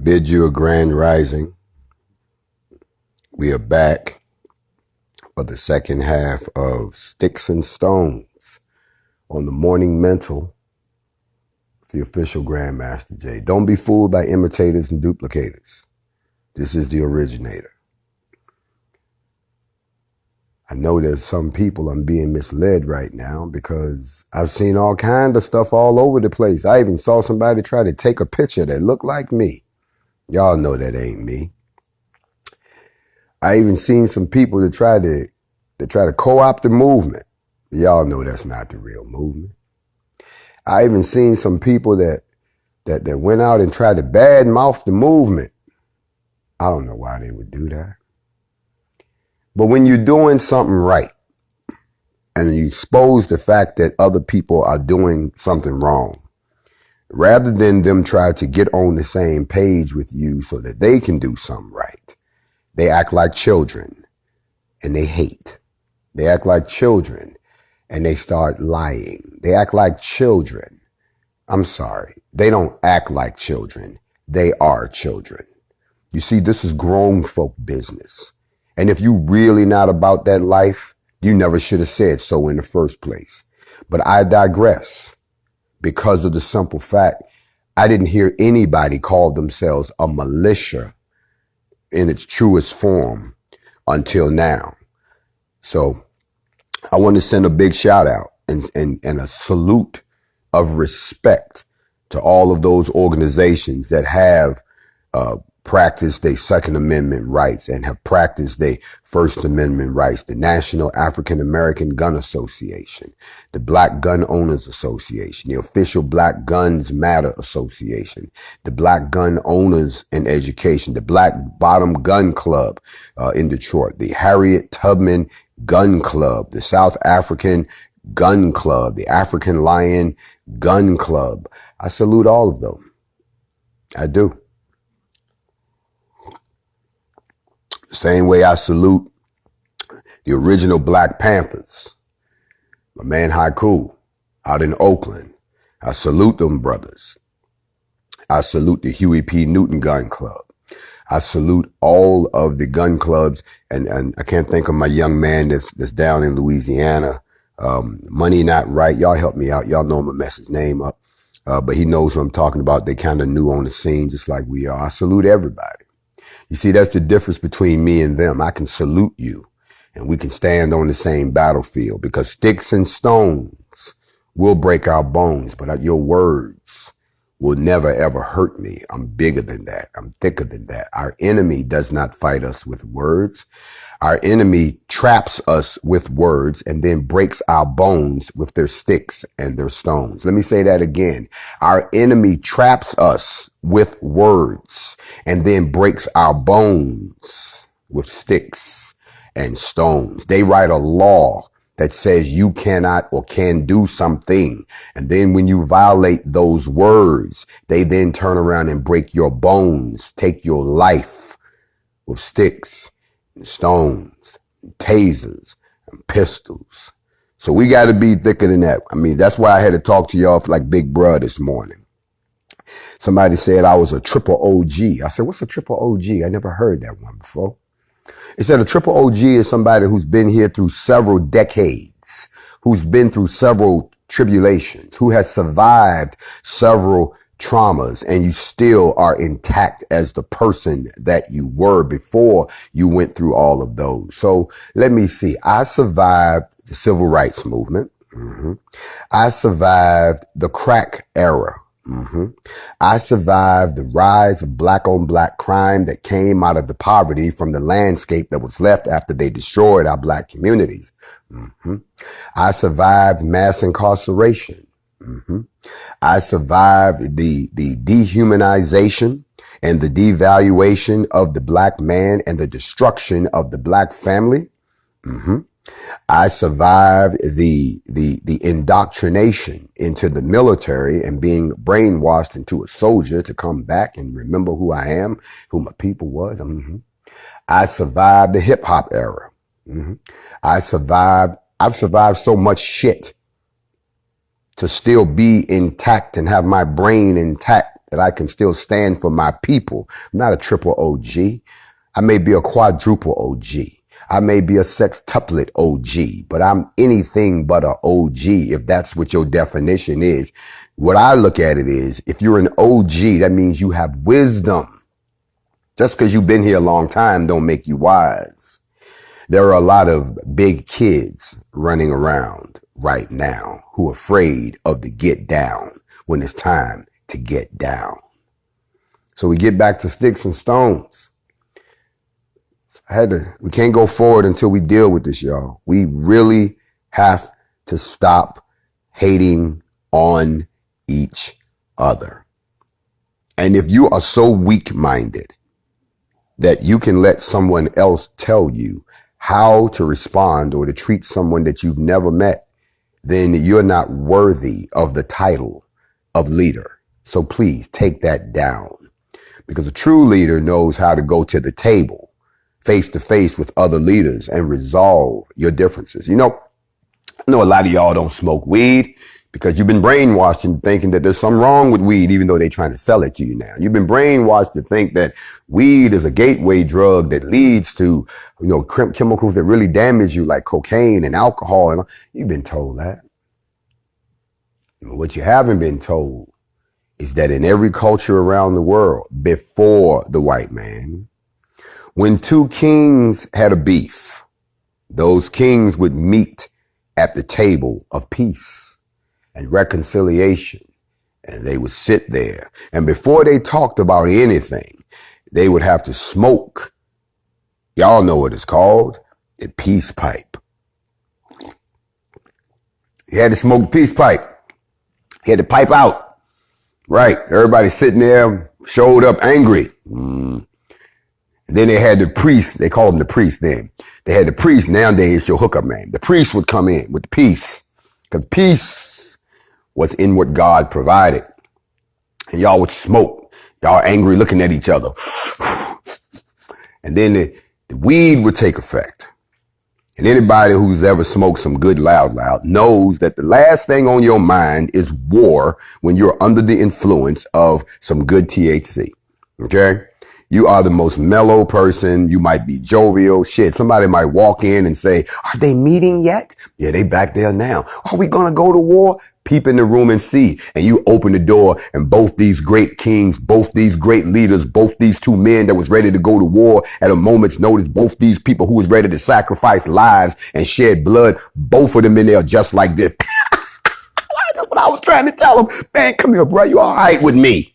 Bid you a grand rising. We are back for the second half of Sticks and Stones on the Morning Mental with the official Grandmaster Jay. Don't be fooled by imitators and duplicators. This is the originator. I know there's some people I'm being misled right now because I've seen all kind of stuff all over the place. I even saw somebody try to take a picture that looked like me. Y'all know that ain't me. I even seen some people that try to co-opt the movement. Y'all know that's not the real movement. I even seen some people that went out and tried to badmouth the movement. I don't know why they would do that. But when you're doing something right and you expose the fact that other people are doing something wrong, rather than them try to get on the same page with you so that they can do something right, they act like children and they hate. They act like children and they start lying. They act like children. I'm sorry. They don't act like children. They are children. You see, this is grown folk business. And if you really not about that life, you never should have said so in the first place. But I digress because of the simple fact I didn't hear anybody call themselves a militia in its truest form until now. So I want to send a big shout out and a salute of respect to all of those organizations that have practiced their Second Amendment rights and have practiced their First Amendment rights. The National African American Gun Association, the Black Gun Owners Association, the official Black Guns Matter Association, the Black Gun Owners in Education, the Black Bottom Gun Club in Detroit, the Harriet Tubman Gun Club, the South African Gun Club, the African Lion Gun Club. I salute all of them. I do. Same way I salute the original Black Panthers. My man Haiku out in Oakland. I salute them brothers. I salute the Huey P. Newton Gun Club. I salute all of the gun clubs, and I can't think of my young man that's down in Louisiana. Money Not Right. Y'all help me out. Y'all know I'm gonna mess his name up. But he knows what I'm talking about. They kind of new on the scene just like we are. I salute everybody. You see, that's the difference between me and them. I can salute you and we can stand on the same battlefield because sticks and stones will break our bones, but your words will never, ever hurt me. I'm bigger than that. I'm thicker than that. Our enemy does not fight us with words. Our enemy traps us with words and then breaks our bones with their sticks and their stones. Let me say that again. Our enemy traps us with words and then breaks our bones with sticks and stones. They write a law that says you cannot or can do something. And then when you violate those words, they then turn around and break your bones, take your life with sticks and stones, and tasers, and pistols. So we got to be thicker than that. I mean, that's why I had to talk to y'all like Big Bruh this morning. Somebody said I was a triple OG. I said, what's a triple OG? I never heard that one before. It said a triple OG is somebody who's been here through several decades, who's been through several tribulations, who has survived several traumas, and you still are intact as the person that you were before you went through all of those. So let me see. I survived the civil rights movement. I survived the crack era. I survived the rise of black on black crime that came out of the poverty from the landscape that was left after they destroyed our black communities. I survived mass incarceration. I survived the dehumanization and the devaluation of the black man and the destruction of the black family. I survived the indoctrination into the military and being brainwashed into a soldier to come back and remember who I am, who my people was. I survived the hip hop era. I've survived so much shit to still be intact and have my brain intact that I can still stand for my people. I'm not a triple OG. I may be a quadruple OG. I may be a sextuplet OG, but I'm anything but a OG if that's what your definition is. What I look at it is, if you're an OG, that means you have wisdom. Just because you've been here a long time don't make you wise. There are a lot of big kids running around right now who are afraid of the get down when it's time to get down. So we get back to sticks and stones. We can't go forward until we deal with this, y'all. We really have to stop hating on each other. And if you are so weak-minded that you can let someone else tell you how to respond or to treat someone that you've never met, then you're not worthy of the title of leader. So please take that down, because a true leader knows how to go to the table face to face with other leaders and resolve your differences. I know a lot of y'all don't smoke weed because you've been brainwashed into thinking that there's something wrong with weed, even though they're trying to sell it to you now. You've been brainwashed to think that weed is a gateway drug that leads to, chemicals that really damage you, like cocaine and alcohol. And you've been told that. But what you haven't been told is that in every culture around the world before the white man, when two kings had a beef, those kings would meet at the table of peace and reconciliation, and they would sit there. And before they talked about anything, they would have to smoke. Y'all know what it's called, the peace pipe. He had to smoke the peace pipe. He had to pipe out. Right. Everybody sitting there, showed up angry. And then they had the priest. They called him the priest then. They had the priest. Nowadays, it's your hookup man. The priest would come in with the peace, because peace was in what God provided. And y'all would smoke. Y'all angry looking at each other. And then the weed would take effect. And anybody who's ever smoked some good loud knows that the last thing on your mind is war when you're under the influence of some good THC. Okay? You are the most mellow person. You might be jovial. Shit, somebody might walk in and say, are they meeting yet? Yeah, they back there now. Are we going to go to war? Peep in the room and see. And you open the door, and both these great kings, both these great leaders, both these two men that was ready to go to war at a moment's notice, both these people who was ready to sacrifice lives and shed blood, both of them in there just like this. That's what I was trying to tell them. Man, come here, bro. You all right with me?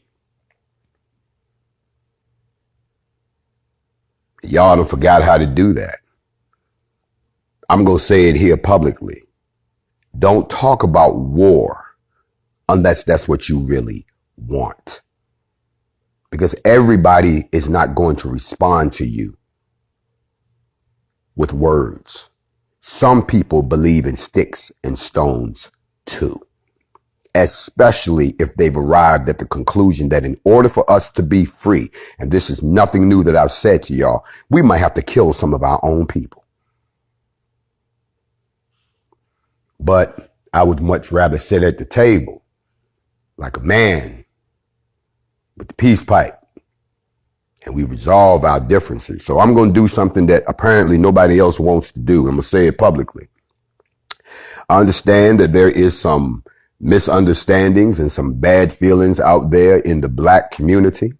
Y'all done forgot how to do that. I'm going to say it here publicly. Don't talk about war unless that's what you really want. Because everybody is not going to respond to you with words. Some people believe in sticks and stones too. Especially if they've arrived at the conclusion that in order for us to be free, and this is nothing new that I've said to y'all, we might have to kill some of our own people. But I would much rather sit at the table like a man with the peace pipe, and we resolve our differences. So I'm going to do something that apparently nobody else wants to do. I'm going to say it publicly. I understand that there is some misunderstandings and some bad feelings out there in the black community,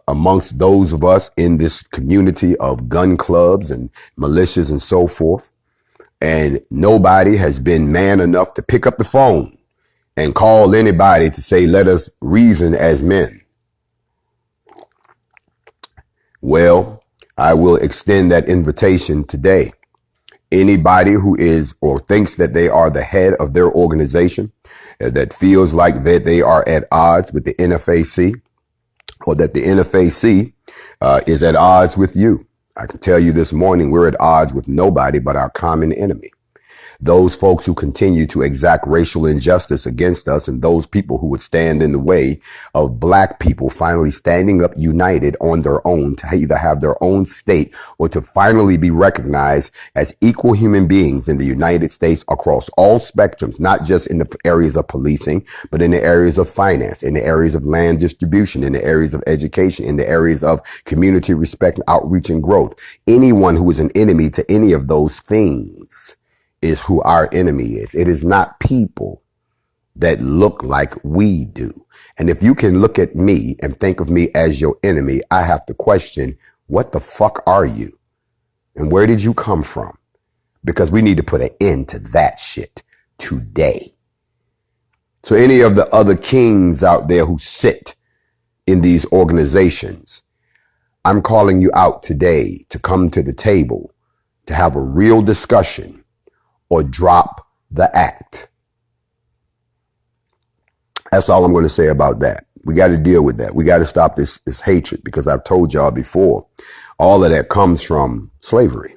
amongst those of us in this community of gun clubs and militias and so forth. And nobody has been man enough to pick up the phone and call anybody to say, let us reason as men. Well, I will extend that invitation today. Anybody who is or thinks that they are the head of their organization, that feels like that they are at odds with the NFAC, or that the NFAC is at odds with you. I can tell you this morning, we're at odds with nobody but our common enemy. Those folks who continue to exact racial injustice against us, and those people who would stand in the way of black people finally standing up united on their own to either have their own state or to finally be recognized as equal human beings in the United States across all spectrums, not just in the areas of policing, but in the areas of finance, in the areas of land distribution, in the areas of education, in the areas of community respect, outreach, and growth. Anyone who is an enemy to any of those things is who our enemy is. It is not people that look like we do. And if you can look at me and think of me as your enemy, I have to question, what the fuck are you? And where did you come from? Because we need to put an end to that shit today. So any of the other kings out there who sit in these organizations, I'm calling you out today to come to the table to have a real discussion or drop the act. That's all I'm going to say about that. We got to deal with that. We got to stop this hatred, because I've told y'all before, all of that comes from slavery.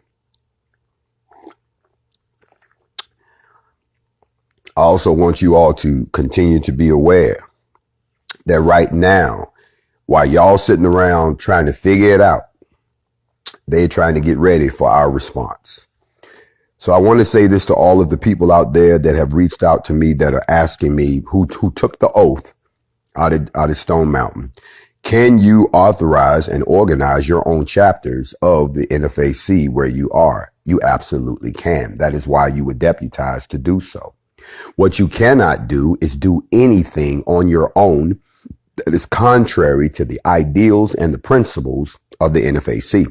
I also want you all to continue to be aware that right now, while y'all sitting around trying to figure it out, they're trying to get ready for our response. So I want to say this to all of the people out there that have reached out to me, that are asking me, who took the oath out of Stone Mountain. Can you authorize and organize your own chapters of the NFAC where you are? You absolutely can. That is why you were deputized to do so. What you cannot do is do anything on your own that is contrary to the ideals and the principles of the NFAC.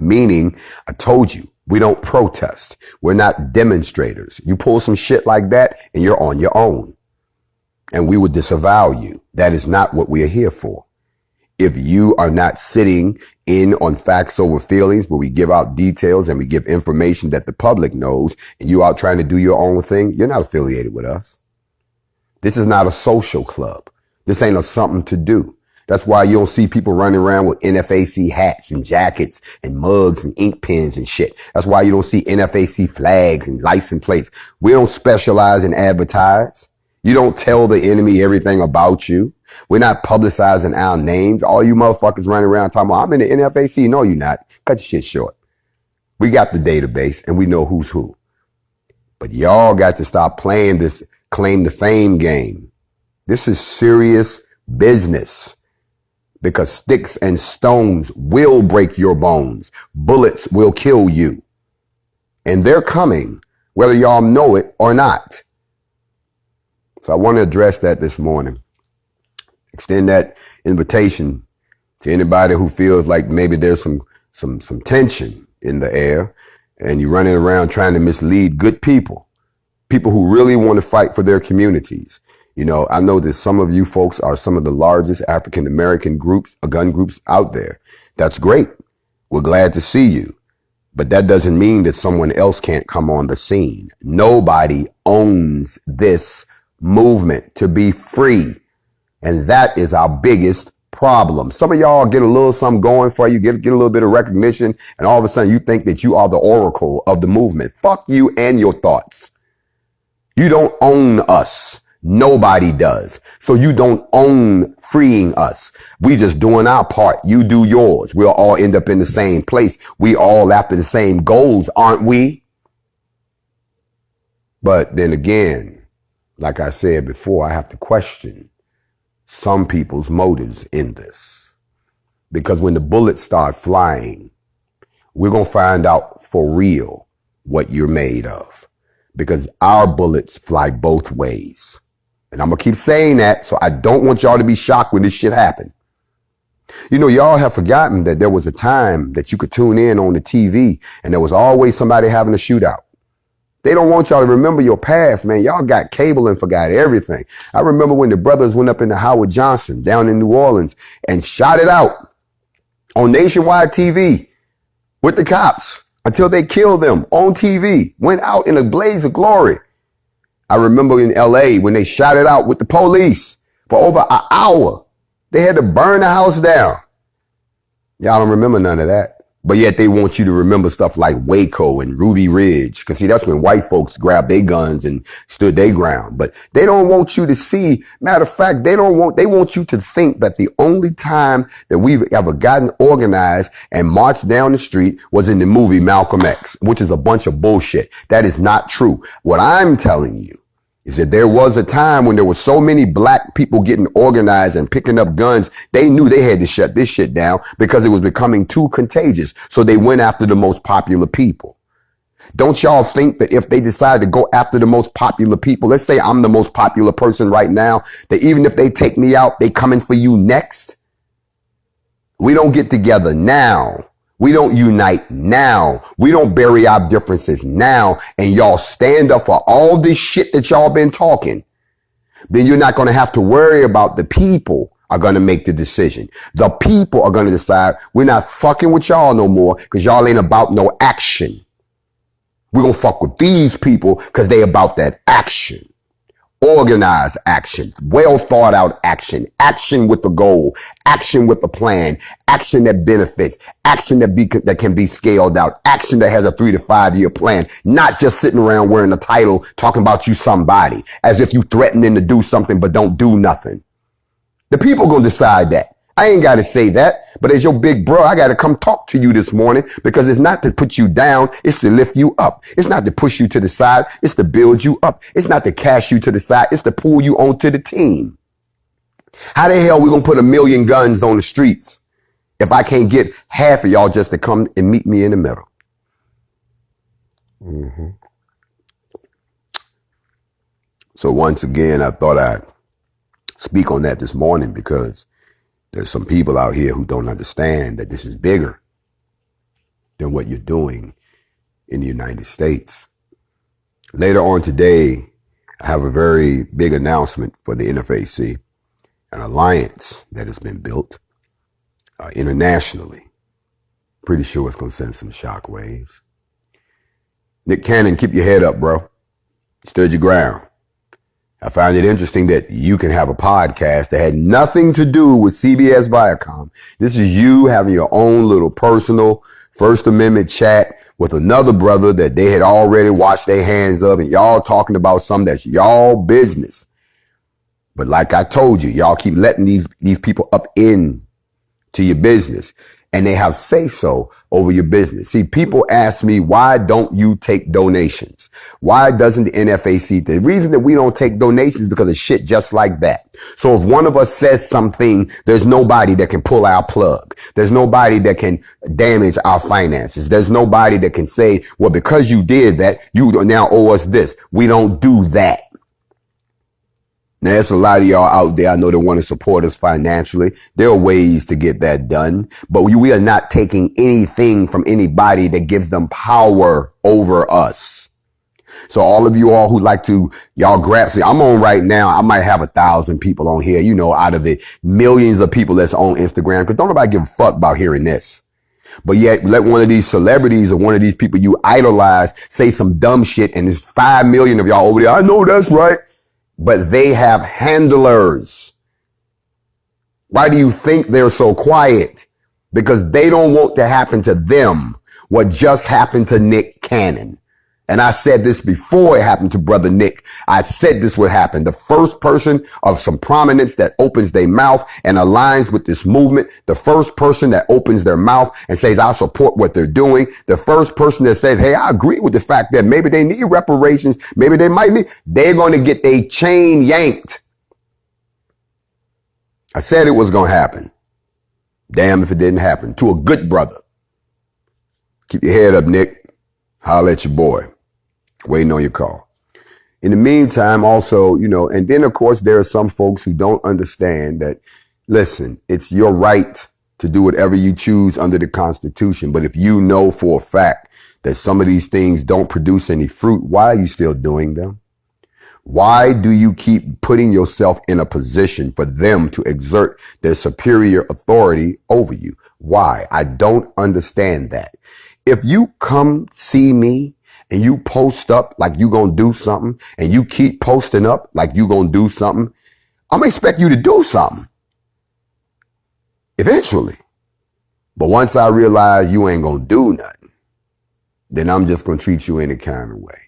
Meaning, I told you, we don't protest. We're not demonstrators. You pull some shit like that and you're on your own. And we would disavow you. That is not what we are here for. If you are not sitting in on facts over feelings, where we give out details and we give information that the public knows, and you out trying to do your own thing, you're not affiliated with us. This is not a social club. This ain't a something to do. That's why you don't see people running around with NFAC hats and jackets and mugs and ink pens and shit. That's why you don't see NFAC flags and license plates. We don't specialize in advertise. You don't tell the enemy everything about you. We're not publicizing our names. All you motherfuckers running around talking about, I'm in the NFAC. No, you're not. Cut your shit short. We got the database and we know who's who. But y'all got to stop playing this claim to fame game. This is serious business. Because sticks and stones will break your bones. Bullets will kill you. And they're coming, whether y'all know it or not. So I want to address that this morning. Extend that invitation to anybody who feels like maybe there's some tension in the air and you're running around trying to mislead good people who really want to fight for their communities. You know, I know that some of you folks are some of the largest African-American groups, gun groups out there. That's great. We're glad to see you. But that doesn't mean that someone else can't come on the scene. Nobody owns this movement to be free. And that is our biggest problem. Some of y'all get a little something going for you, get a little bit of recognition, and all of a sudden you think that you are the oracle of the movement. Fuck you and your thoughts. You don't own us. Nobody does. So you don't own freeing us. We just doing our part. You do yours. We'll all end up in the same place. We all after the same goals, aren't we? But then again, like I said before, I have to question some people's motives in this. Because when the bullets start flying, we're going to find out for real what you're made of. Because our bullets fly both ways. And I'm going to keep saying that, so I don't want y'all to be shocked when this shit happened. You know, y'all have forgotten that there was a time that you could tune in on the TV and there was always somebody having a shootout. They don't want y'all to remember your past, man. Y'all got cable and forgot everything. I remember when the brothers went up into Howard Johnson down in New Orleans and shot it out on nationwide TV with the cops until they killed them on TV. Went out in a blaze of glory. I remember in LA when they shot it out with the police for over an hour. They had to burn the house down. Y'all don't remember none of that. But yet they want you to remember stuff like Waco and Ruby Ridge. Because see, that's when white folks grabbed their guns and stood their ground. But they don't want you to see, matter of fact, they want you to think that the only time that we've ever gotten organized and marched down the street was in the movie Malcolm X, which is a bunch of bullshit. That is not true. What I'm telling you is that there was a time when there were so many black people getting organized and picking up guns, they knew they had to shut this shit down because it was becoming too contagious. So they went after the most popular people. Don't y'all think that if they decide to go after the most popular people, let's say I'm the most popular person right now, that even if they take me out, they coming for you next? We don't get together now. We don't unite now. We don't bury our differences now. And y'all stand up for all this shit that y'all been talking. Then you're not going to have to worry about the people are going to make the decision. The people are going to decide we're not fucking with y'all no more because y'all ain't about no action. We're going to fuck with these people because they about that action. Organized action, well thought out action, action with a goal, action with a plan, action that benefits, action that can be scaled out, action that has a 3 to 5 year plan, not just sitting around wearing a title talking about you somebody as if you threatening to do something but don't do nothing. The people gonna decide that. I ain't got to say that, but as your big bro, I got to come talk to you this morning because it's not to put you down. It's to lift you up. It's not to push you to the side. It's to build you up. It's not to cast you to the side. It's to pull you onto the team. How the hell we going to put 1 million guns on the streets if I can't get half of y'all just to come and meet me in the middle? Mm-hmm. So once again, I thought I'd speak on that this morning because there's some people out here who don't understand that this is bigger than what you're doing in the United States. Later on today, I have a very big announcement for the NFAC, an alliance that has been built internationally. Pretty sure it's going to send some shockwaves. Nick Cannon, keep your head up, bro. Stood your ground. I find it interesting that you can have a podcast that had nothing to do with CBS Viacom. This is you having your own little personal First Amendment chat with another brother that they had already washed their hands of, and y'all talking about something that's y'all business. But like I told you, y'all keep letting these people up in to your business, and they have say-so over your business. See, people ask me, why don't you take donations? Why doesn't the NFAC? The reason that we don't take donations is because of shit just like that. So if one of us says something, there's nobody that can pull our plug. There's nobody that can damage our finances. There's nobody that can say, well, because you did that, you now owe us this. We don't do that. Now, there's a lot of y'all out there I know that want to support us financially. There are ways to get that done, but we are not taking anything from anybody that gives them power over us. So all of you all who like to, y'all grab, see, I'm on right now. I might have 1,000 people on here, you know, out of the millions of people that's on Instagram, because don't nobody give a fuck about hearing this. But yet let one of these celebrities or one of these people you idolize say some dumb shit, and there's 5 million of y'all over there. I know that's right. But they have handlers. Why do you think they're so quiet? Because they don't want to happen to them what just happened to Nick Cannon. And I said this before it happened to Brother Nick. I said this would happen. The first person of some prominence that opens their mouth and aligns with this movement, the first person that opens their mouth and says, I support what they're doing, the first person that says, hey, I agree with the fact that maybe they need reparations, maybe they might need, they're going to get their chain yanked. I said it was going to happen. Damn if it didn't happen to a good brother. Keep your head up, Nick. Holla at your boy. Waiting on your call. In the meantime, also, you know, and then of course there are some folks who don't understand that, listen, it's your right to do whatever you choose under the Constitution. But if you know for a fact that some of these things don't produce any fruit, why are you still doing them? Why do you keep putting yourself in a position for them to exert their superior authority over you? Why? I don't understand that. If you come see me and you post up like you gonna do something, and you keep posting up like you gonna do something, I'm gonna expect you to do something eventually. But once I realize you ain't gonna do nothing, then I'm just gonna treat you any kind of way.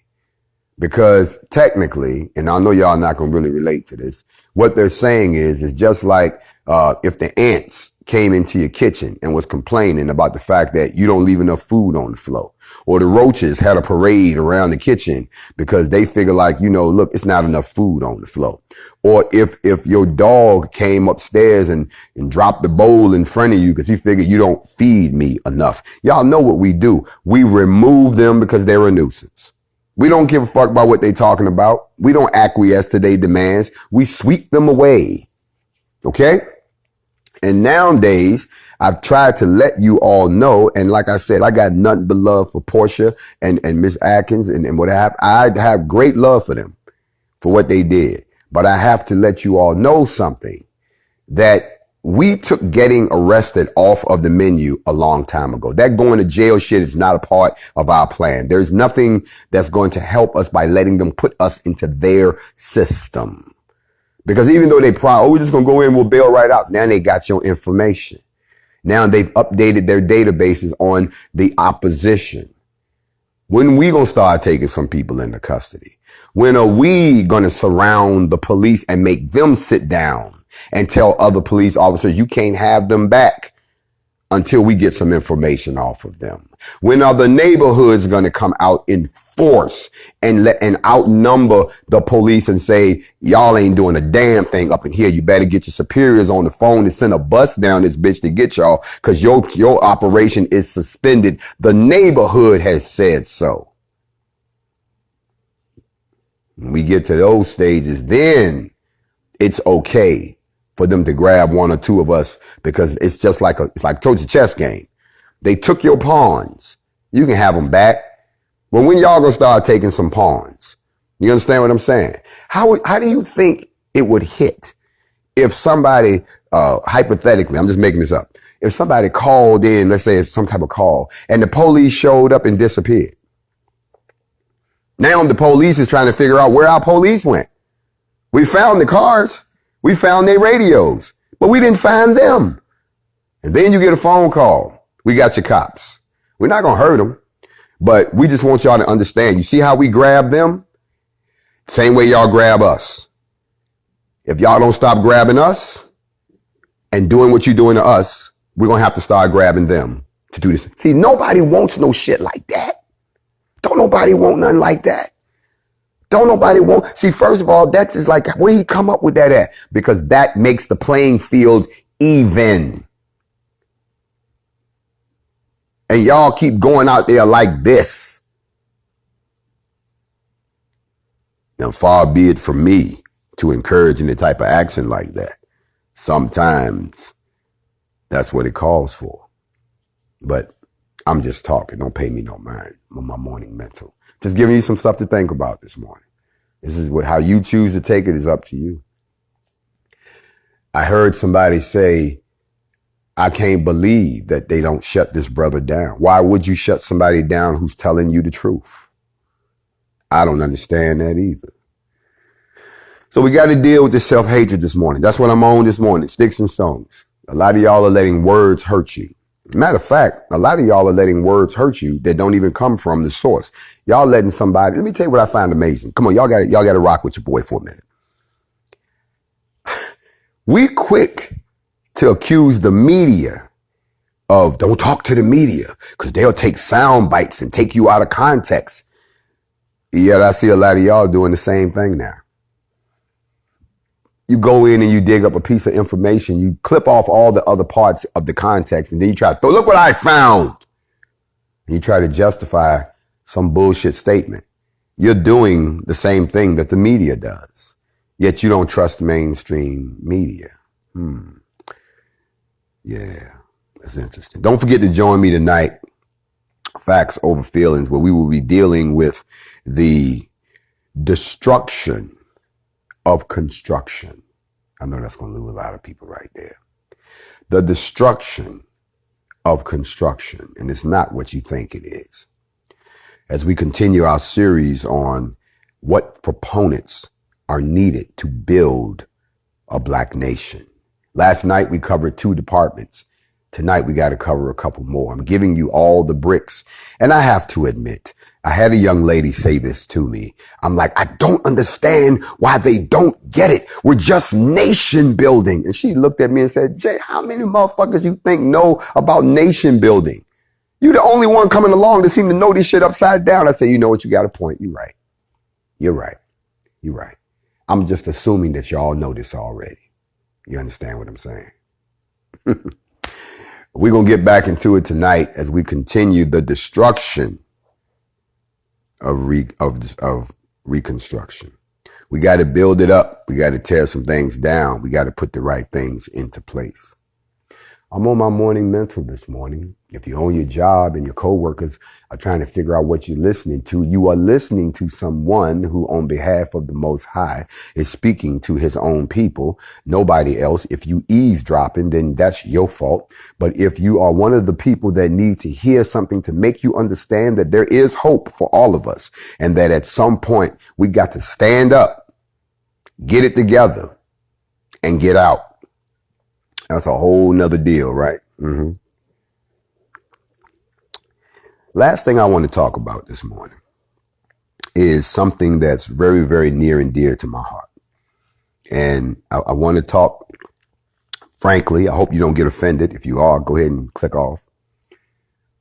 Because technically, and I know y'all not gonna really relate to this, what they're saying is just like if the ants came into your kitchen and was complaining about the fact that you don't leave enough food on the floor, or the roaches had a parade around the kitchen because they figure like, look, it's not enough food on the floor. Or if your dog came upstairs and dropped the bowl in front of you because he figured you don't feed me enough. Y'all know what we do. We remove them because they're a nuisance. We don't give a fuck about what they're talking about. We don't acquiesce to their demands. We sweep them away. Okay? And nowadays, I've tried to let you all know, and like I said, I got nothing but love for Portia and Miss Atkins and what have. I have great love for them for what they did. But I have to let you all know something, that we took getting arrested off of the menu a long time ago. That going to jail shit is not a part of our plan. There's nothing that's going to help us by letting them put us into their system. Because even though they we're just going to go in, we'll bail right out. Now they got your information. Now they've updated their databases on the opposition. When we going to start taking some people into custody? When are we going to surround the police and make them sit down and tell other police officers you can't have them back until we get some information off of them? When are the neighborhoods going to come out in force and outnumber the police and say, y'all ain't doing a damn thing up in here. You better get your superiors on the phone and send a bus down this bitch to get y'all, because your operation is suspended. The neighborhood has said so. When we get to those stages, then it's okay for them to grab one or two of us, because it's just like it's like a chess game. They took your pawns. You can have them back. But when y'all gonna start taking some pawns? You understand what I'm saying? How do you think it would hit if somebody, hypothetically, I'm just making this up, if somebody called in, let's say it's some type of call, and the police showed up and disappeared? Now the police is trying to figure out where our police went. We found the cars. We found their radios, but we didn't find them. And then you get a phone call. We got your cops. We're not going to hurt them, but we just want y'all to understand. You see how we grab them? Same way y'all grab us. If y'all don't stop grabbing us and doing what you're doing to us, we're going to have to start grabbing them to do this. See, nobody wants no shit like that. Don't nobody want nothing like that. Don't nobody want. See, first of all, that's just like, where he come up with that at? Because that makes the playing field even. And y'all keep going out there like this. Now, far be it from me to encourage any type of action like that. Sometimes that's what it calls for. But I'm just talking. Don't pay me no mind on my morning mental. Just giving you some stuff to think about this morning. This is how you choose to take it is up to you. I heard somebody say, I can't believe that they don't shut this brother down. Why would you shut somebody down who's telling you the truth? I don't understand that either. So we got to deal with this self-hatred this morning. That's what I'm on this morning, sticks and stones. A lot of y'all are letting words hurt you. Matter of fact, a lot of y'all are letting words hurt you that don't even come from the source. Y'all letting somebody, let me tell you what I find amazing. Come on, y'all got to rock with your boy for a minute. We quick to accuse the media of don't talk to the media because they'll take sound bites and take you out of context. Yet I see a lot of y'all doing the same thing now. You go in and you dig up a piece of information, you clip off all the other parts of the context, and then you try to look what I found. And you try to justify some bullshit statement. You're doing the same thing that the media does, yet you don't trust mainstream media. Yeah, that's interesting. Don't forget to join me tonight Facts over feelings, where we will be dealing with the destruction of construction. I know that's going to lose a lot of people right there. The destruction of construction, and it's not what you think it is. As we continue our series on what proponents are needed to build a black nation. Last night we covered 2 departments. Tonight we got to cover a couple more. I'm giving you all the bricks. And I have to admit, I had a young lady say this to me. I'm like, I don't understand why they don't get it. We're just nation building. And she looked at me and said, Jay, how many motherfuckers you think know about nation building? You're the only one coming along that seem to know this shit upside down. I said, you know what? You got a point. You're right. You're right. You're right. I'm just assuming that y'all know this already. You understand what I'm saying? We're going to get back into it tonight as we continue the destruction of reconstruction. We got to build it up. We got to tear some things down. We got to put the right things into place. I'm on my morning mental this morning. If you're on your job and your coworkers are trying to figure out what you're listening to, you are listening to someone who, on behalf of the Most High, is speaking to his own people, nobody else. If you eavesdropping, then that's your fault. But if you are one of the people that need to hear something to make you understand that there is hope for all of us, and that at some point we got to stand up, get it together, and get out. That's a whole nother deal, right? Mm-hmm. Last thing I want to talk about this morning is something that's very, very near and dear to my heart. And I want to talk frankly. I hope you don't get offended. If you are, go ahead and click off.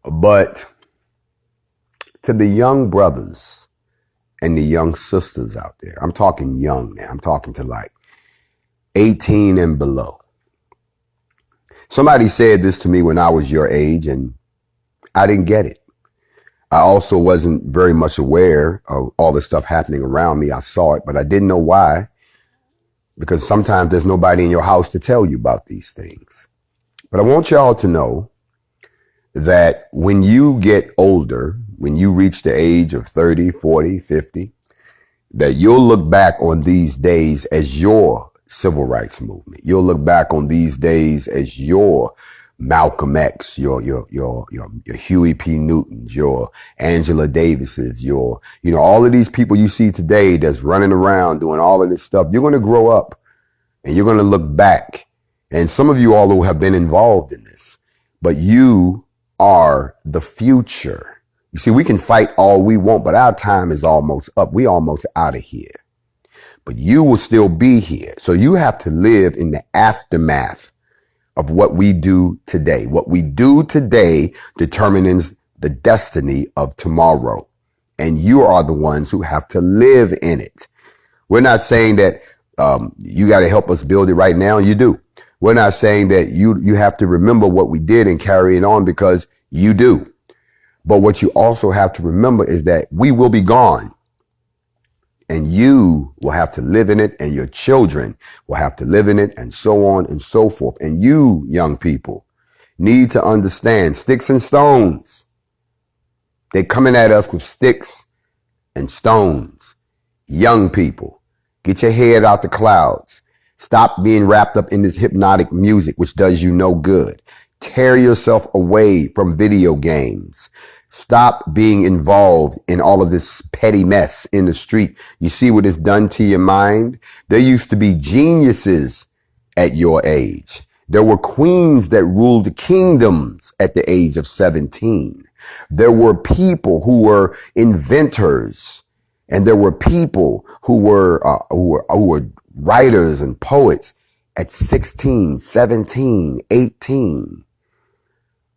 But to the young brothers and the young sisters out there, I'm talking young now. I'm talking to like 18 and below. Somebody said this to me when I was your age, and I didn't get it. I also wasn't very much aware of all the stuff happening around me. I saw it, but I didn't know why, because sometimes there's nobody in your house to tell you about these things. But I want y'all to know that when you get older, when you reach the age of 30, 40, 50, that you'll look back on these days as your civil rights movement. You'll look back on these days as your Malcolm X, your Huey P. Newtons, your Angela Davises, all of these people you see today that's running around doing all of this stuff. You're going to grow up and you're going to look back. And some of you all who have been involved in this, but you are the future. You see, we can fight all we want, but our time is almost up. We almost out of here. But you will still be here. So you have to live in the aftermath of what we do today. What we do today determines the destiny of tomorrow. And you are the ones who have to live in it. We're not saying that you got to help us build it right now. You do. We're not saying that you have to remember what we did and carry it on, because you do. But what you also have to remember is that we will be gone. And you will have to live in it, and your children will have to live in it, and so on and so forth. And you, young people, need to understand sticks and stones. They're coming at us with sticks and stones. Young people, get your head out the clouds. Stop being wrapped up in this hypnotic music, which does you no good. Tear yourself away from video games. Stop being involved in all of this petty mess in the street. You see what it's done to your mind? There used to be geniuses at your age. There were queens that ruled kingdoms at the age of 17. There were people who were inventors, and there were people who were writers and poets at 16, 17, 18.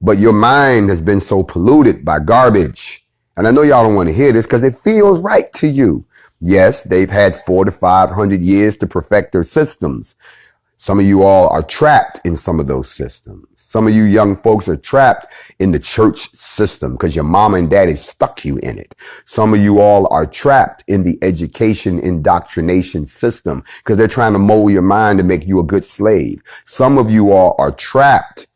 But your mind has been so polluted by garbage. And I know y'all don't want to hear this because it feels right to you. Yes, they've had 400 to 500 years to perfect their systems. Some of you all are trapped in some of those systems. Some of you young folks are trapped in the church system because your mama and daddy stuck you in it. Some of you all are trapped in the education indoctrination system because they're trying to mold your mind to make you a good slave. Some of you all are trapped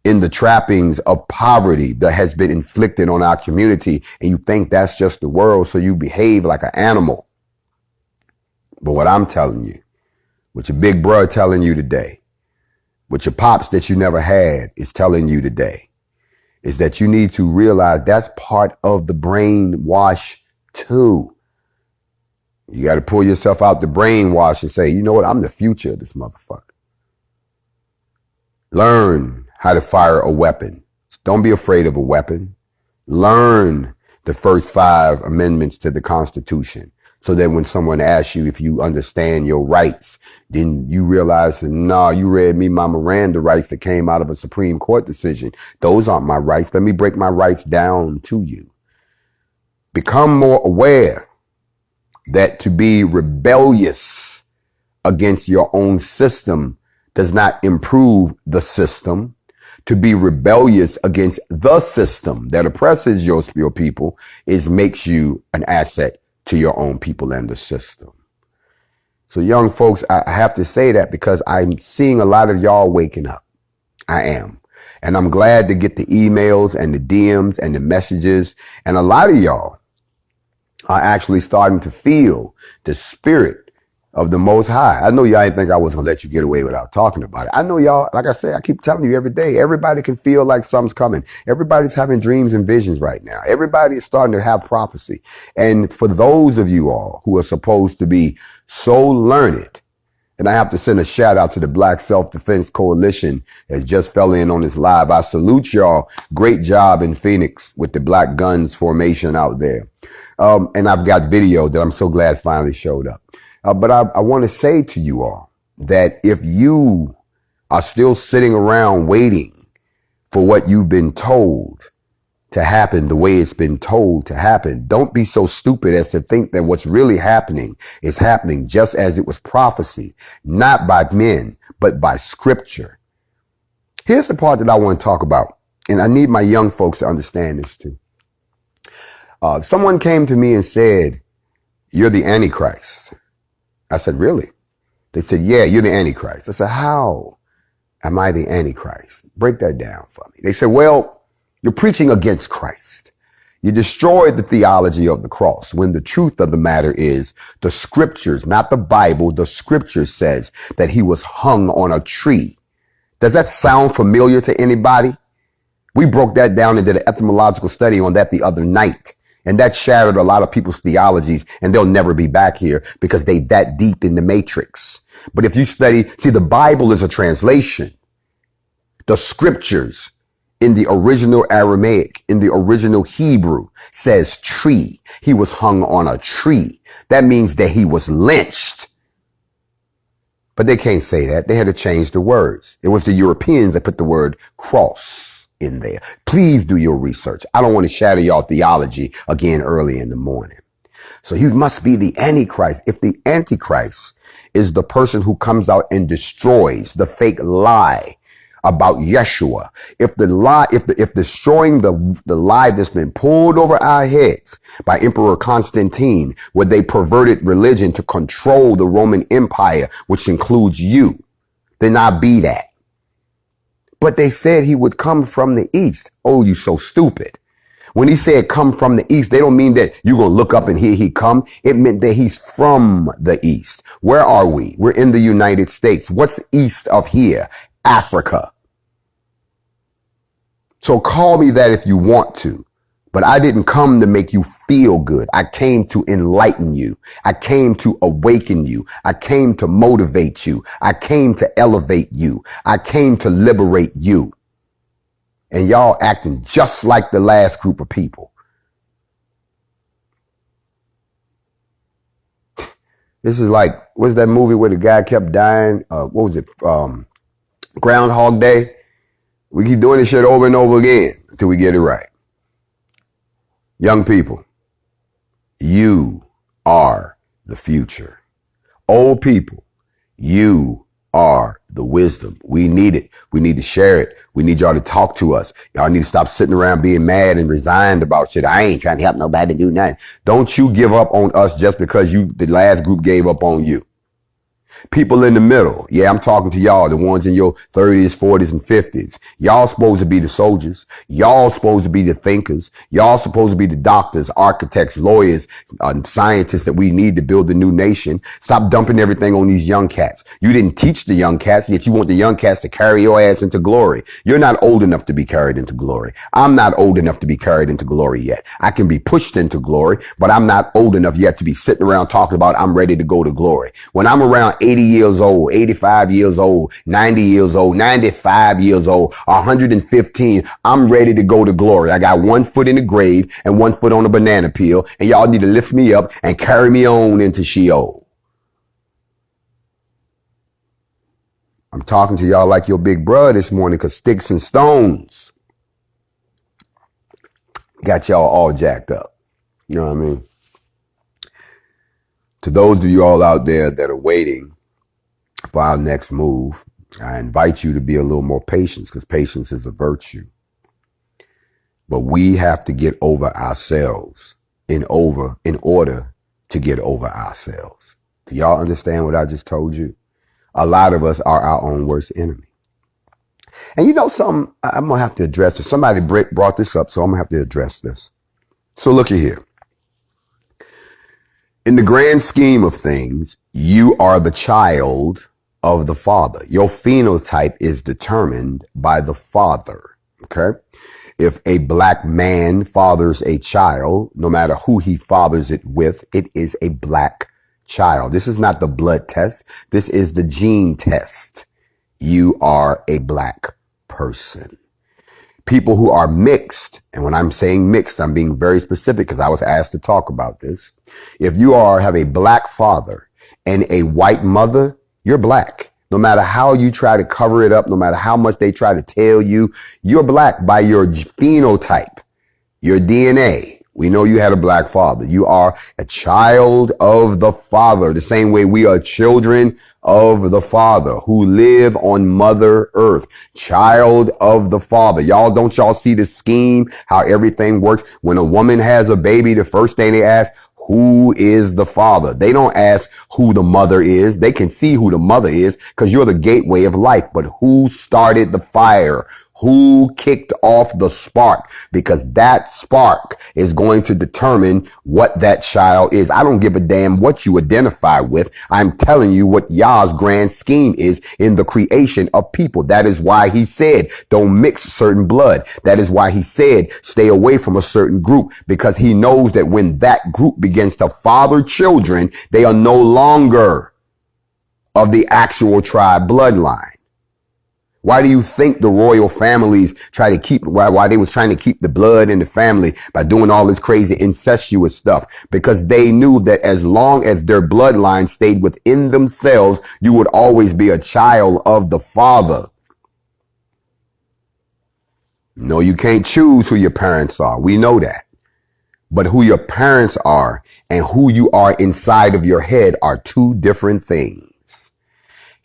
in the trappings of poverty that has been inflicted on our community, and you think that's just the world, so you behave like an animal. But what I'm telling you, what your big brother telling you today, what your pops that you never had is telling you today, is that you need to realize that's part of the brainwash too. You got to pull yourself out the brainwash and say, you know what? I'm the future of this motherfucker. Learn how to fire a weapon. Don't be afraid of a weapon. Learn the first 5 amendments to the Constitution, so that when someone asks you if you understand your rights, then you realize, no, you read me my Miranda rights that came out of a Supreme Court decision. Those aren't my rights. Let me break my rights down to you. Become more aware that to be rebellious against your own system does not improve the system. To be rebellious against the system that oppresses your people makes you an asset to your own people and the system. So young folks, I have to say that because I'm seeing a lot of y'all waking up. I am. And I'm glad to get the emails and the DMs and the messages. And a lot of y'all are actually starting to feel the spirit of the Most High. I know y'all didn't think I was going to let you get away without talking about it. I know y'all, like I say, I keep telling you every day, everybody can feel like something's coming. Everybody's having dreams and visions right now. Everybody is starting to have prophecy. And for those of you all who are supposed to be so learned, and I have to send a shout out to the Black Self-Defense Coalition that just fell in on this live. I salute y'all. Great job in Phoenix with the Black Guns formation out there. And I've got video that I'm so glad finally showed up. But I want to say to you all that if you are still sitting around waiting for what you've been told to happen the way it's been told to happen, don't be so stupid as to think that what's really happening is happening just as it was prophesied, not by men, but by scripture. Here's the part that I want to talk about, and I need my young folks to understand this too. Someone came to me and said, "You're the Antichrist." I said, "Really?" They said, "Yeah, you're the Antichrist." I said, "How am I the Antichrist? Break that down for me." They said, "Well, you're preaching against Christ. You destroyed the theology of the cross, when the truth of the matter is the scriptures, not the Bible, the scripture says that he was hung on a tree." Does that sound familiar to anybody? We broke that down and did an etymological study on that the other night. And that shattered a lot of people's theologies, and they'll never be back here because they that deep in the matrix. But if you study, see, the Bible is a translation. The scriptures in the original Aramaic, in the original Hebrew, says tree. He was hung on a tree. That means that he was lynched. But they can't say that. They had to change the words. It was the Europeans that put the word cross in there. Please do your research. I don't want to shatter y'all theology again early in the morning. So you must be the Antichrist. If the Antichrist is the person who comes out and destroys the fake lie about Yeshua, if destroying the lie that's been pulled over our heads by Emperor Constantine, where they perverted religion to control the Roman Empire, which includes you, then I be that. But they said he would come from the east. Oh, you so stupid. When he said come from the east, they don't mean that you're going to look up and hear he come. It meant that he's from the east. Where are we? We're in the United States. What's east of here? Africa. So call me that if you want to. But I didn't come to make you feel good. I came to enlighten you. I came to awaken you. I came to motivate you. I came to elevate you. I came to liberate you. And y'all acting just like the last group of people. This is like, what's that movie where the guy kept dying? What was it? Groundhog Day. We keep doing this shit over and over again until we get it right. Young people, you are the future. Old people, you are the wisdom. We need it. We need to share it. We need y'all to talk to us. Y'all need to stop sitting around being mad and resigned about shit. I ain't trying to help nobody do nothing. Don't you give up on us just because the last group gave up on you. People in the middle. Yeah, I'm talking to y'all, the ones in your 30s, 40s, and 50s. Y'all supposed to be the soldiers. Y'all supposed to be the thinkers. Y'all supposed to be the doctors, architects, lawyers, scientists that we need to build the new nation. Stop dumping everything on these young cats. You didn't teach the young cats, yet you want the young cats to carry your ass into glory. You're not old enough to be carried into glory. I'm not old enough to be carried into glory yet. I can be pushed into glory, but I'm not old enough yet to be sitting around talking about I'm ready to go to glory. When I'm around 80 years old, 85 years old, 90 years old, 95 years old, 115, I'm ready to go to glory. I got one foot in the grave and one foot on a banana peel, and y'all need to lift me up and carry me on into Sheol. I'm talking to y'all like your big brother this morning, because sticks and stones got y'all all jacked up. You know what I mean? To those of you all out there that are waiting for our next move, I invite you to be a little more patient, because patience is a virtue. But we have to get over ourselves in order to get over ourselves. Do y'all understand what I just told you? A lot of us are our own worst enemy. And you know something, I'm going to have to address this. Somebody brought this up, so I'm going to have to address this. So look at here. In the grand scheme of things, you are the child of the father. Your phenotype is determined by the father. Okay. If a black man fathers a child, no matter who he fathers it with, it is a black child. This is not the blood test. This is the gene test. You are a black person. People who are mixed, and when I'm saying mixed, I'm being very specific because I was asked to talk about this. If you have a black father and a white mother, you're black. No matter how you try to cover it up, no matter how much they try to tell you, you're black by your phenotype, your DNA. We know you had a black father. You are a child of the Father, the same way we are children of the Father who live on Mother Earth. Child of the Father. Don't y'all see the scheme, how everything works? When a woman has a baby, the first thing they ask, who is the father? They don't ask who the mother is. They can see who the mother is because you're the gateway of life. But who started the fire? Who kicked off the spark? Because that spark is going to determine what that child is. I don't give a damn what you identify with. I'm telling you what Yah's grand scheme is in the creation of people. That is why he said, don't mix certain blood. That is why he said, stay away from a certain group, because he knows that when that group begins to father children, they are no longer of the actual tribe bloodline. Why do you think the royal families why they was trying to keep the blood in the family by doing all this crazy incestuous stuff? Because they knew that as long as their bloodline stayed within themselves, you would always be a child of the Father. No, you can't choose who your parents are. We know that. But who your parents are and who you are inside of your head are two different things.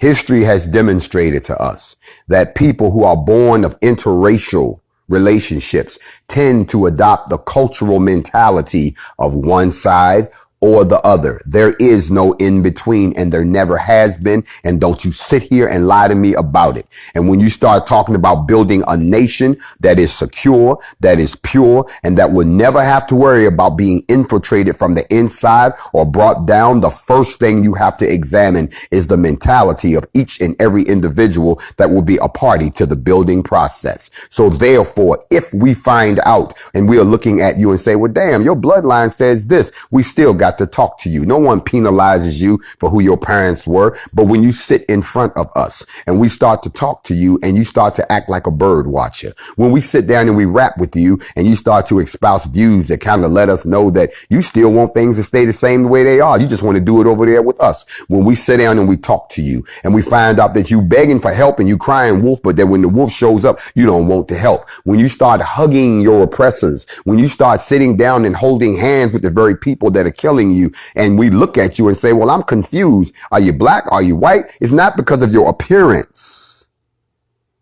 History has demonstrated to us that people who are born of interracial relationships tend to adopt the cultural mentality of one side or the other. There is no in between, and there never has been. And don't you sit here and lie to me about it. And when you start talking about building a nation that is secure, that is pure, and that will never have to worry about being infiltrated from the inside or brought down, the first thing you have to examine is the mentality of each and every individual that will be a party to the building process. So therefore, if we find out and we are looking at you and say, well, damn, your bloodline says this, we still got to talk to you. No one penalizes you for who your parents were. But when you sit in front of us and we start to talk to you and you start to act like a bird watcher, when we sit down and we rap with you and you start to espouse views that kind of let us know that you still want things to stay the same the way they are. You just want to do it over there with us. When we sit down and we talk to you and we find out that you begging for help and you crying wolf, but then when the wolf shows up, you don't want the help. When you start hugging your oppressors, when you start sitting down and holding hands with the very people that are killing you, and we look at you and say, well, I'm confused. Are you black? Are you white? It's not because of your appearance.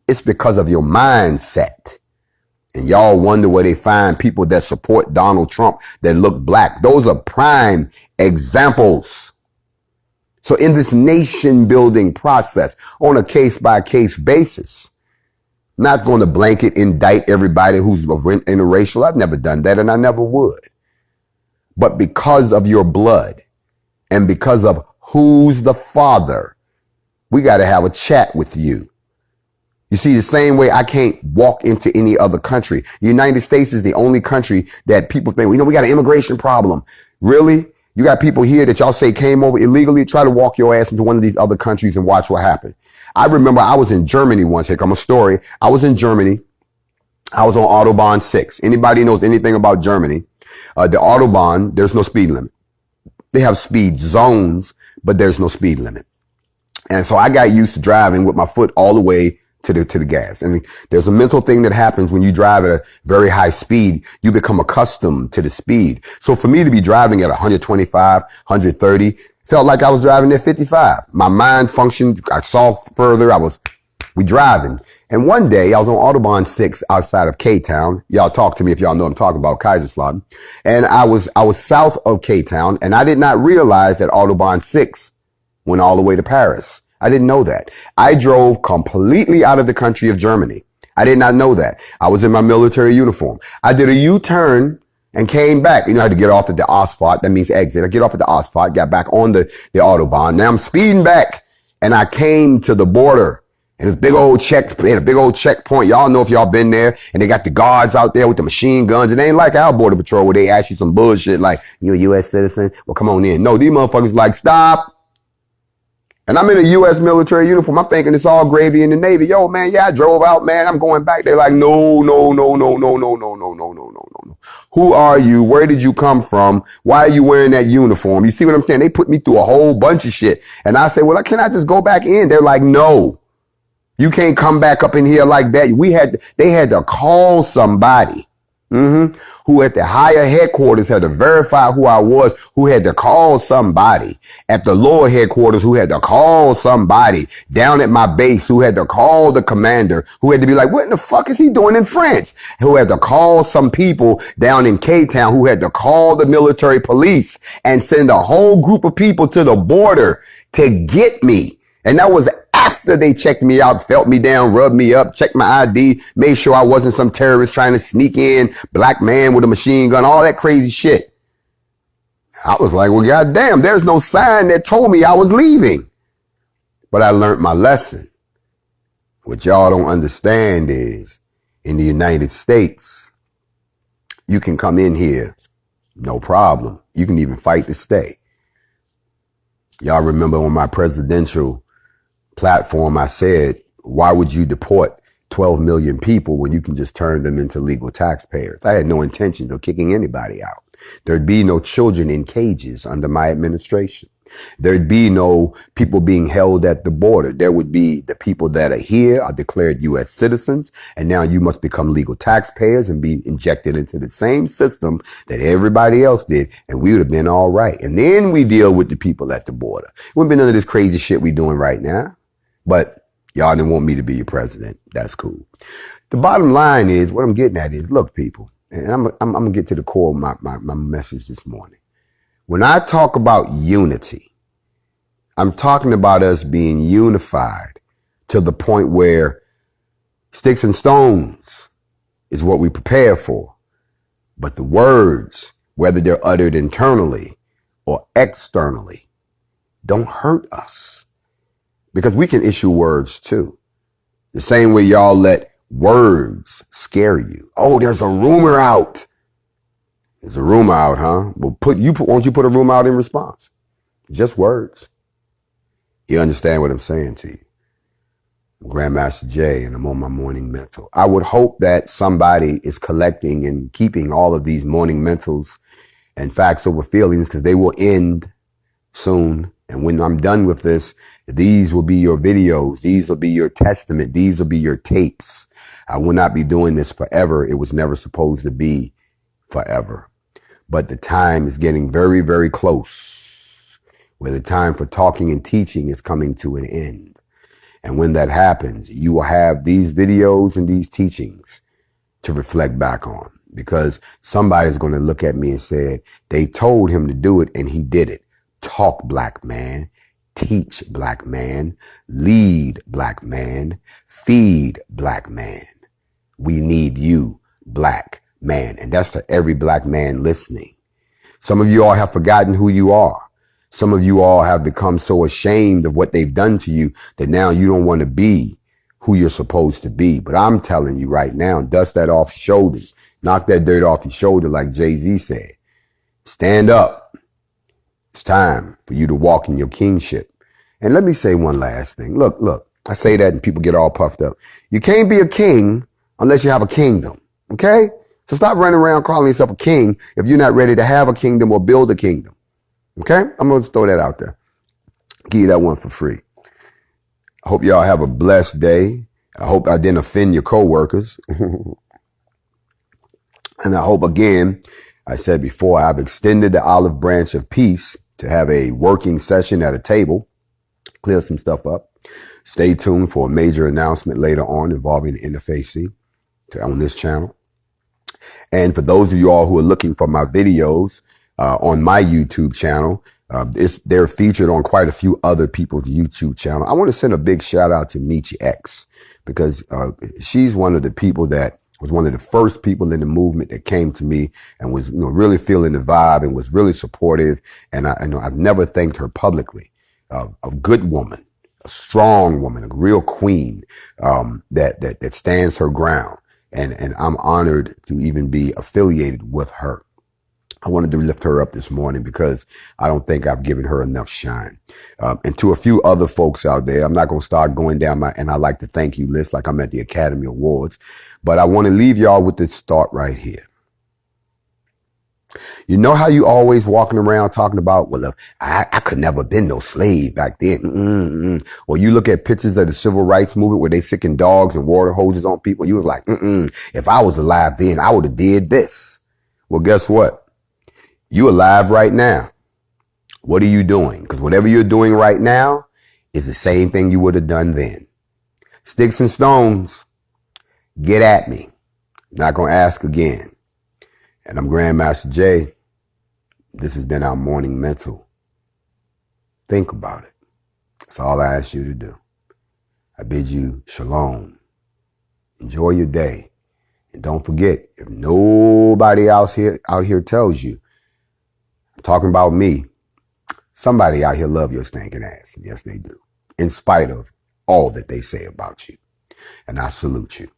It's because of your mindset. And y'all wonder where they find people that support Donald Trump that look black. Those are prime examples. So in this nation building process, on a case by case basis, not going to blanket indict everybody who's interracial. I've never done that and I never would. But because of your blood and because of who's the father, we got to have a chat with you. You see, the same way I can't walk into any other country. The United States is the only country that people think, we got an immigration problem. Really? You got people here that y'all say came over illegally. Try to walk your ass into one of these other countries and watch what happened. I remember I was in Germany once. Here come a story. I was in Germany. I was on Autobahn 6. Anybody knows anything about Germany? The Autobahn, there's no speed limit. They have speed zones, but there's no speed limit. And so I got used to driving with my foot all the way to the gas. And there's a mental thing that happens when you drive at a very high speed. You become accustomed to the speed. So for me to be driving at 125, 130, felt like I was driving at 55. My mind functioned. I saw further. We driving. And one day I was on Autobahn 6 outside of K-Town. Y'all talk to me if y'all know what I'm talking about, Kaiserslautern. And I was south of K-Town and I did not realize that Autobahn 6 went all the way to Paris. I didn't know that. I drove completely out of the country of Germany. I did not know that. I was in my military uniform. I did a U-turn and came back. I had to get off at the Ausfahrt. That means exit. I get off at the Ausfahrt, got back on the Autobahn. Now I'm speeding back and I came to the border and this big old checkpoint. Y'all know if y'all been there, and they got the guards out there with the machine guns. It ain't like our border patrol where they ask you some bullshit like, you a U.S. citizen? Well, come on in. No, these motherfuckers like, stop. And I'm in a U.S. military uniform. I'm thinking it's all gravy in the Navy. Yo, man, I drove out, man. I'm going back. They're like, no. Who are you? Where did you come from? Why are you wearing that uniform? You see what I'm saying? They put me through a whole bunch of shit. And I say, well, can I just go back in? They're like, no, you can't come back up in here like that. They had to call somebody. Who at the higher headquarters had to verify who I was, who had to call somebody at the lower headquarters, who had to call somebody down at my base, who had to call the commander, who had to be like, what in the fuck is he doing in France? Who had to call some people down in K-Town, who had to call the military police and send a whole group of people to the border to get me. And that was after they checked me out, felt me down, rubbed me up, checked my ID, made sure I wasn't some terrorist trying to sneak in, black man with a machine gun, all that crazy shit. I was like, well, goddamn, there's no sign that told me I was leaving. But I learned my lesson. What y'all don't understand is in the United States, you can come in here, no problem. You can even fight to stay. Y'all remember on my presidential platform, I said, why would you deport 12 million people when you can just turn them into legal taxpayers? I had no intentions of kicking anybody out. There'd be no children in cages under my administration. There'd be no people being held at the border. There would be the people that are here are declared U.S. citizens, and now you must become legal taxpayers and be injected into the same system that everybody else did, and we would have been all right. And then we deal with the people at the border. It wouldn't be none of this crazy shit we doing right now. But y'all didn't want me to be your president. That's cool. The bottom line is, what I'm getting at is, look, people, and I'm going to get to the core of my message this morning. When I talk about unity, I'm talking about us being unified to the point where sticks and stones is what we prepare for. But the words, whether they're uttered internally or externally, don't hurt us. Because we can issue words too. The same way y'all let words scare you. Oh, there's a rumor out. There's a rumor out, huh? Well, won't you put a rumor out in response? Just words. You understand what I'm saying to you? I'm Grandmaster Jay, and I'm on my morning mental. I would hope that somebody is collecting and keeping all of these morning mentals and facts over feelings, because they will end soon. And when I'm done with this, these will be your videos. These will be your testament. These will be your tapes. I will not be doing this forever. It was never supposed to be forever. But the time is getting very, very close, where the time for talking and teaching is coming to an end. And when that happens, you will have these videos and these teachings to reflect back on, because somebody's going to look at me and say, they told him to do it and he did it. Talk, black man. teach black man, lead black man, feed black man. We need you, black man. And that's to every black man listening. Some of you all have forgotten who you are. Some of you all have become so ashamed of what they've done to you that now you don't want to be who you're supposed to be. But I'm telling you right now, dust that off shoulders. Knock that dirt off your shoulder like Jay-Z said. Stand up. It's time for you to walk in your kingship. And let me say one last thing. Look, I say that and people get all puffed up. You can't be a king unless you have a kingdom, okay? So stop running around calling yourself a king if you're not ready to have a kingdom or build a kingdom, okay? I'm going to throw that out there. Give you that one for free. I hope y'all have a blessed day. I hope I didn't offend your coworkers. And I hope, again, I said before, I've extended the olive branch of peace to have a working session at a table, clear some stuff up. Stay tuned for a major announcement later on involving the NFAC on this channel. And for those of you all who are looking for my videos on my YouTube channel, they're featured on quite a few other people's YouTube channel. I want to send a big shout out to Michi X because she's one of the people that was one of the first people in the movement that came to me and was really feeling the vibe and was really supportive. And I've never thanked her publicly. A good woman, a strong woman, a real queen that stands her ground. And I'm honored to even be affiliated with her. I wanted to lift her up this morning because I don't think I've given her enough shine. And to a few other folks out there, I'm not going to start going down and I like to thank you list like I'm at the Academy Awards, but I want to leave y'all with this thought right here. You know how you always walking around talking about, well, I could never been no slave back then. Or you look at pictures of the civil rights movement where they sicking dogs and water hoses on people. You was like, if I was alive then, I would have did this. Well, guess what? You alive right now. What are you doing? Because whatever you're doing right now is the same thing you would have done then. Sticks and stones, get at me. Not going to ask again. And I'm Grandmaster Jay. This has been our morning mental. Think about it. That's all I ask you to do. I bid you shalom. Enjoy your day. And don't forget, if nobody else out here tells you, I'm talking about me, somebody out here love your stinking ass. Yes, they do. In spite of all that they say about you. And I salute you.